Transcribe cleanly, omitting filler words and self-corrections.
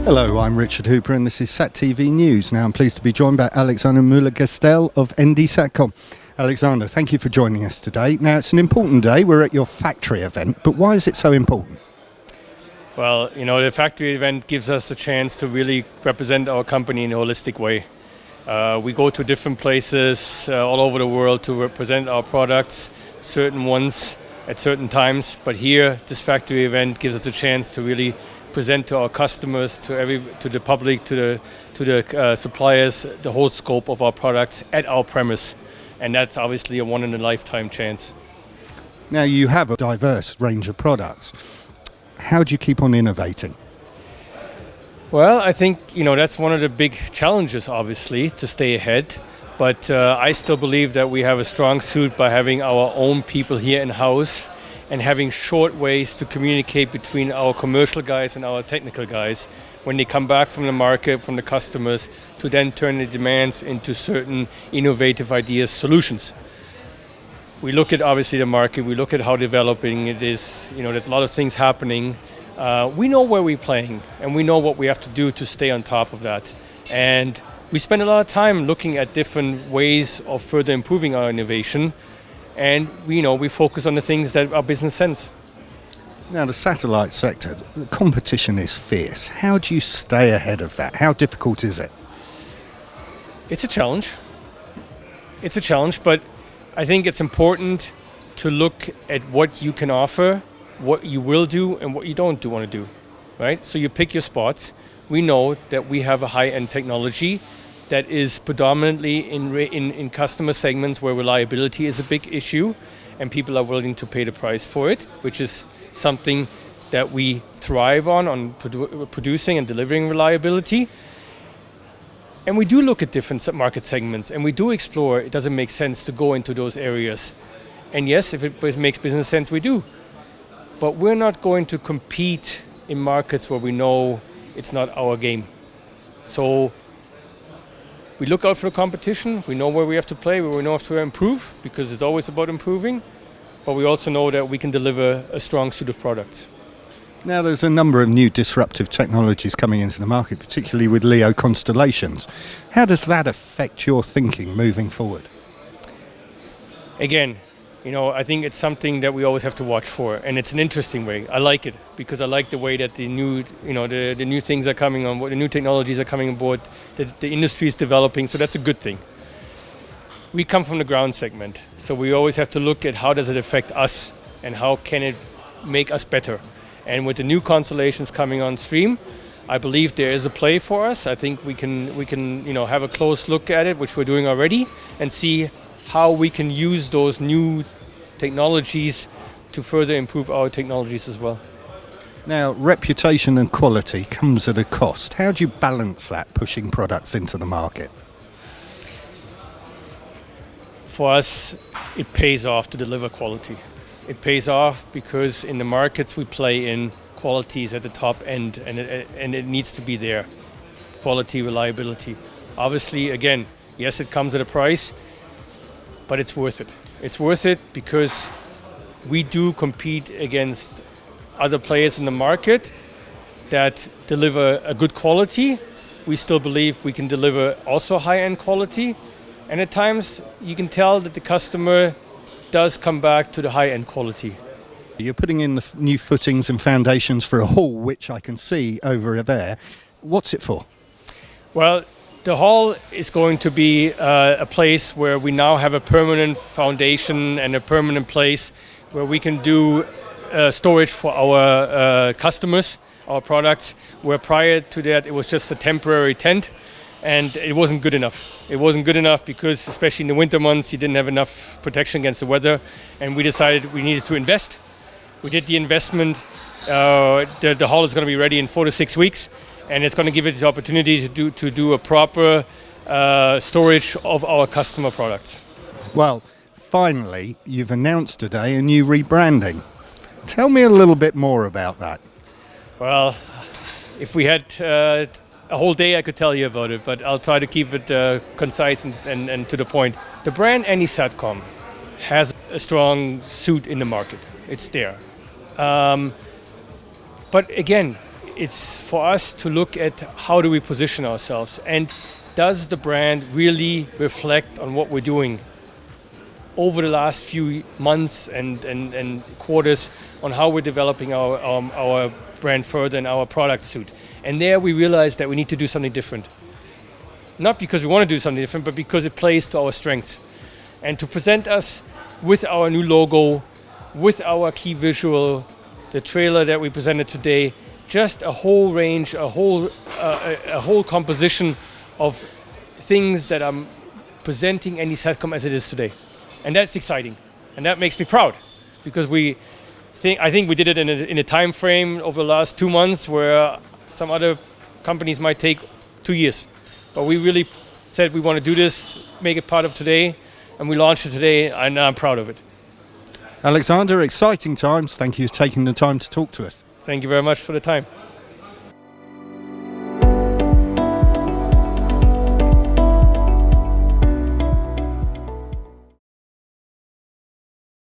Hello, I'm Richard Hooper and this is SatTV News. Now I'm pleased to be joined by Alexander Mueller-Gastell of ND SATCOM. Alexander, thank you for joining us today. Now it's an important day, we're at your factory event, but why is it so important? Well, the factory event gives us a chance to really represent our company in a holistic way. We go to different places all over the world to represent our products, certain ones at certain times, but here this factory event gives us a chance to really present to our customers, to the public, to the suppliers, the whole scope of our products at our premise, and that's obviously a one-in-a-lifetime chance. Now you have a diverse range of products. How do you keep on innovating? Well, I think that's one of the big challenges, obviously, to stay ahead. But I still believe that we have a strong suit by having our own people here in-house and having short ways to communicate between our commercial guys and our technical guys when they come back from the market, from the customers, to then turn the demands into certain innovative ideas, solutions. We look at, obviously, the market, we look at how developing it is, there's a lot of things happening. We know where we're playing and we know what we have to do to stay on top of that. And we spend a lot of time looking at different ways of further improving our innovation. And we focus on the things that are business sense. Now the satellite sector, the competition is fierce. How do you stay ahead of that? How difficult is it? It's a challenge. It's a challenge, but I think it's important to look at what you can offer, what you will do, and what you don't want to do, right? So you pick your spots. We know that we have a high-end technology that is predominantly in customer segments where reliability is a big issue and people are willing to pay the price for it, which is something that we thrive on producing and delivering reliability. And we do look at different market segments and we do explore, it doesn't make sense to go into those areas. And yes, if it makes business sense, we do. But we're not going to compete in markets where we know it's not our game. So we look out for the competition, we know where we have to play, where we know have to improve, because it's always about improving, but we also know that we can deliver a strong suite of products. Now there's a number of new disruptive technologies coming into the market, particularly with LEO constellations. How does that affect your thinking moving forward? Again, I think it's something that we always have to watch for, and it's an interesting way. I like it because I like the way that the new, the new things are coming on, the new technologies are coming on board, the industry is developing, so that's a good thing. We come from the ground segment, so we always have to look at how does it affect us and how can it make us better. And with the new constellations coming on stream, I believe there is a play for us. I think we can have a close look at it, which we're doing already, and see how we can use those new technologies to further improve our technologies as well. Now, reputation and quality comes at a cost. How do you balance that, pushing products into the market? For us, it pays off to deliver quality. It pays off because in the markets we play in, quality is at the top end and it needs to be there. Quality, reliability. Obviously, again, yes, it comes at a price, but it's worth it. It's worth it because we do compete against other players in the market that deliver a good quality. We still believe we can deliver also high-end quality. And at times, you can tell that the customer does come back to the high-end quality. You're putting in the new footings and foundations for a hall, which I can see over there. What's it for? Well, the hall is going to be a place where we now have a permanent foundation and a permanent place where we can do storage for our customers, our products, where prior to that it was just a temporary tent and it wasn't good enough. It wasn't good enough because especially in the winter months you didn't have enough protection against the weather, and we decided we needed to invest. We did the investment. The hall is going to be ready in 4 to 6 weeks. And it's going to give it the opportunity to do a proper storage of our customer products. Well, finally, you've announced today a new rebranding. Tell me a little bit more about that. Well, if we had a whole day, I could tell you about it, but I'll try to keep it concise and to the point. The brand ND SATCOM has a strong suit in the market. It's there. But again, it's for us to look at how do we position ourselves, and does the brand really reflect on what we're doing over the last few months and quarters on how we're developing our brand further and our product suite. And there we realized that we need to do something different. Not because we want to do something different, but because it plays to our strengths. And to present us with our new logo, with our key visual, the trailer that we presented today, just a whole range, a whole composition of things that I'm presenting ND SATCOM as it is today. And that's exciting. And that makes me proud, because I think we did it in a time frame over the last 2 months where some other companies might take 2 years. But we really said we want to do this, make it part of today, and we launched it today, and I'm proud of it. Alexander, exciting times. Thank you for taking the time to talk to us. Thank you very much for the time.